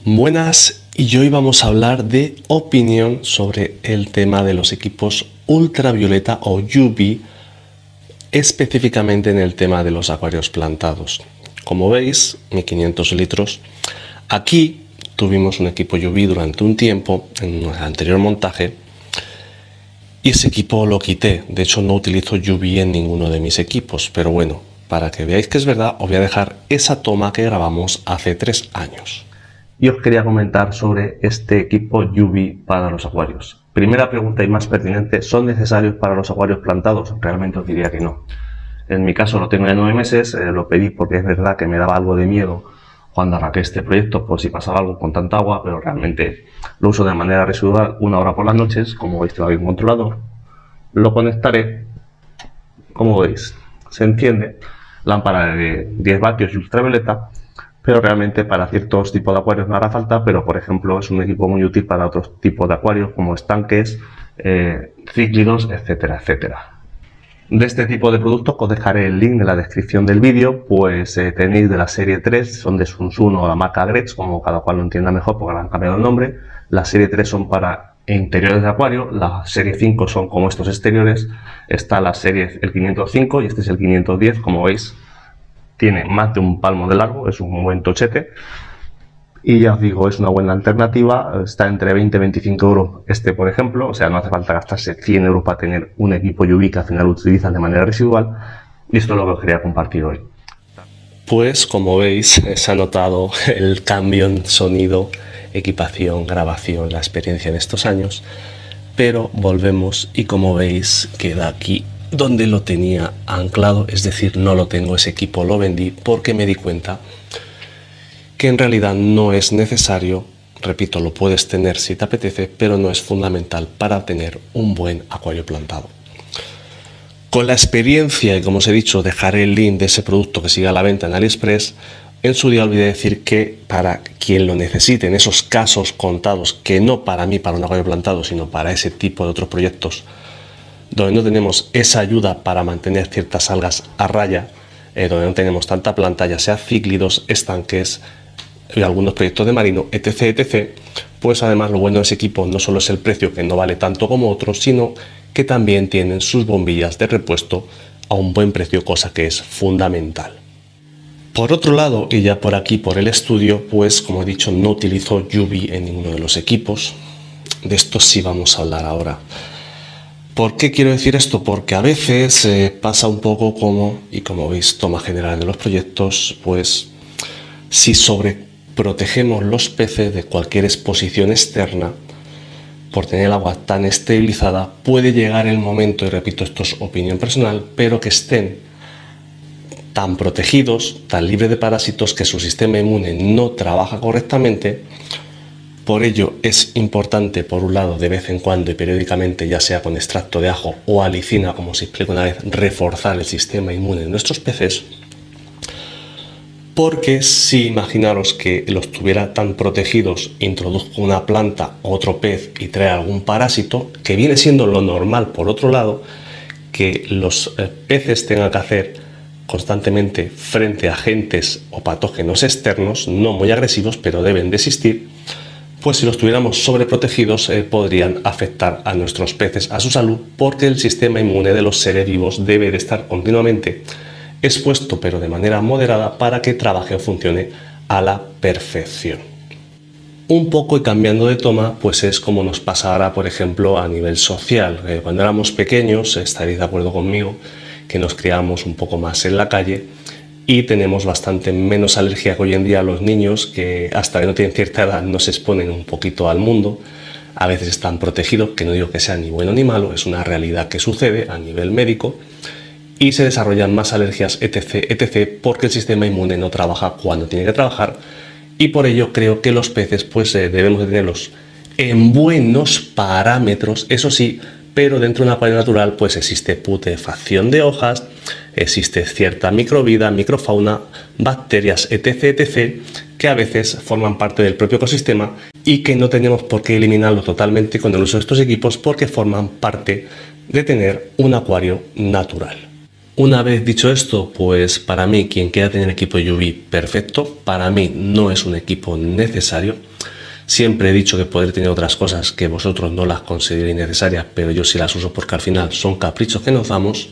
Buenas, y hoy vamos a hablar de opinión sobre el tema de los equipos ultravioleta o UV, específicamente en el tema de los acuarios plantados. Como veis, 1500 litros. Aquí tuvimos un equipo UV durante un tiempo en el anterior montaje y ese equipo lo quité. De hecho, no utilizo UV en ninguno de mis equipos, pero bueno, para que veáis que es verdad, os voy a dejar esa toma que grabamos hace 3 años. Y os quería comentar sobre este equipo UV para los acuarios. Primera pregunta y más pertinente, ¿son necesarios para los acuarios plantados? Realmente os diría que no. En mi caso lo tengo ya 9 meses, lo pedí porque es verdad que me daba algo de miedo cuando arranqué este proyecto por si pasaba algo con tanta agua, pero realmente lo uso de manera residual 1 hora por las noches. Como veis, tengo aquí un controlador. Lo conectaré, como veis, se enciende, lámpara de 10 vatios y ultravioleta, pero realmente para ciertos tipos de acuarios no hará falta, pero por ejemplo es un equipo muy útil para otros tipos de acuarios como estanques, cíclidos, etcétera, etcétera. De este tipo de productos os dejaré el link en la descripción del vídeo, pues tenéis de la serie 3, son de Sunsun o la marca Gretsch, como cada cual lo entienda mejor porque le han cambiado el nombre. La serie 3 son para interiores de acuario, la serie 5 son como estos exteriores, está la serie el 505 y este es el 510, como veis. Tiene más de un palmo de largo, es un buen tochete. Y ya os digo, es una buena alternativa. Está entre 20 y 25 euros este, por ejemplo. O sea, no hace falta gastarse 100 euros para tener un equipo UV que al final lo utilizan de manera residual. Y esto es lo que os quería compartir hoy. Pues como veis, se ha notado el cambio en sonido, equipación, grabación, la experiencia en estos años. Pero volvemos y como veis, queda aquí donde lo tenía anclado, es decir, no lo tengo, ese equipo lo vendí porque me di cuenta que en realidad no es necesario. Repito, lo puedes tener si te apetece, pero no es fundamental para tener un buen acuario plantado. Con la experiencia, y como os he dicho, dejaré el link de ese producto que sigue a la venta en AliExpress. En su día olvidé decir que para quien lo necesite, en esos casos contados, que no para mí, para un acuario plantado, sino para ese tipo de otros proyectos, donde no tenemos esa ayuda para mantener ciertas algas a raya, donde no tenemos tanta planta, ya sea cíclidos, estanques y algunos proyectos de marino, etc, etc, pues además lo bueno de ese equipo no solo es el precio, que no vale tanto como otros, sino que también tienen sus bombillas de repuesto a un buen precio, cosa que es fundamental. Por otro lado, y ya por aquí por el estudio, pues como he dicho, no utilizo UV en ninguno de los equipos. De esto sí vamos a hablar ahora. ¿Por qué quiero decir esto? Porque a veces pasa un poco como, y como veis, toma general de los proyectos, pues si sobreprotegemos los peces de cualquier exposición externa, por tener el agua tan esterilizada, puede llegar el momento, y repito, esto es opinión personal, pero que estén tan protegidos, tan libres de parásitos, que su sistema inmune no trabaja correctamente. Por ello es importante, por un lado, de vez en cuando y periódicamente, ya sea con extracto de ajo o alicina, como os explico una vez, reforzar el sistema inmune de nuestros peces. Porque si imaginaros que los tuviera tan protegidos, introduzco una planta o otro pez y trae algún parásito, que viene siendo lo normal, por otro lado, que los peces tengan que hacer constantemente frente a agentes o patógenos externos, no muy agresivos, pero deben de existir. Pues si los tuviéramos sobreprotegidos podrían afectar a nuestros peces, a su salud, porque el sistema inmune de los seres vivos debe de estar continuamente expuesto, pero de manera moderada, para que trabaje o funcione a la perfección. Un poco, y cambiando de toma, pues es como nos pasa ahora, por ejemplo, a nivel social. Cuando éramos pequeños, estaréis de acuerdo conmigo, que nos criamos un poco más en la calle, y tenemos bastante menos alergia que hoy en día los niños, que hasta que no tienen cierta edad no se exponen un poquito al mundo. A veces están protegidos, que no digo que sea ni bueno ni malo, es una realidad que sucede a nivel médico, y se desarrollan más alergias, etc, etc, porque el sistema inmune no trabaja cuando tiene que trabajar. Y por ello creo que los peces pues debemos de tenerlos en buenos parámetros, eso sí, pero dentro de un acuario natural pues existe putrefacción de hojas, existe cierta microvida, microfauna, bacterias, etc, etc, que a veces forman parte del propio ecosistema y que no tenemos por qué eliminarlo totalmente con el uso de estos equipos, porque forman parte de tener un acuario natural. Una vez dicho esto, pues para mí quien quiera tener equipo UV, perfecto. Para mí no es un equipo necesario. Siempre he dicho que podré tener otras cosas que vosotros no las consideréis necesarias, pero yo sí las uso porque al final son caprichos que nos damos.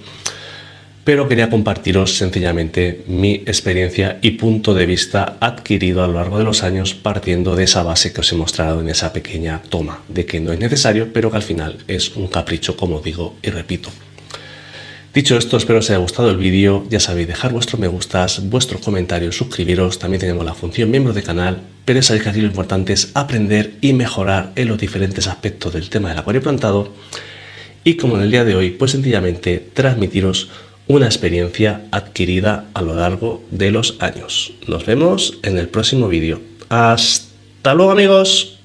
Pero quería compartiros sencillamente mi experiencia y punto de vista adquirido a lo largo de los años, partiendo de esa base que os he mostrado en esa pequeña toma, de que no es necesario, pero que al final es un capricho, como digo y repito. Dicho esto, espero os haya gustado el vídeo. Ya sabéis, dejar vuestros me gustas, vuestros comentarios, suscribiros. También tenemos la función miembro de canal, pero sabéis que aquí lo importante es aprender y mejorar en los diferentes aspectos del tema del acuario plantado. Y como en el día de hoy, pues sencillamente transmitiros una experiencia adquirida a lo largo de los años. Nos vemos en el próximo vídeo. ¡Hasta luego, amigos!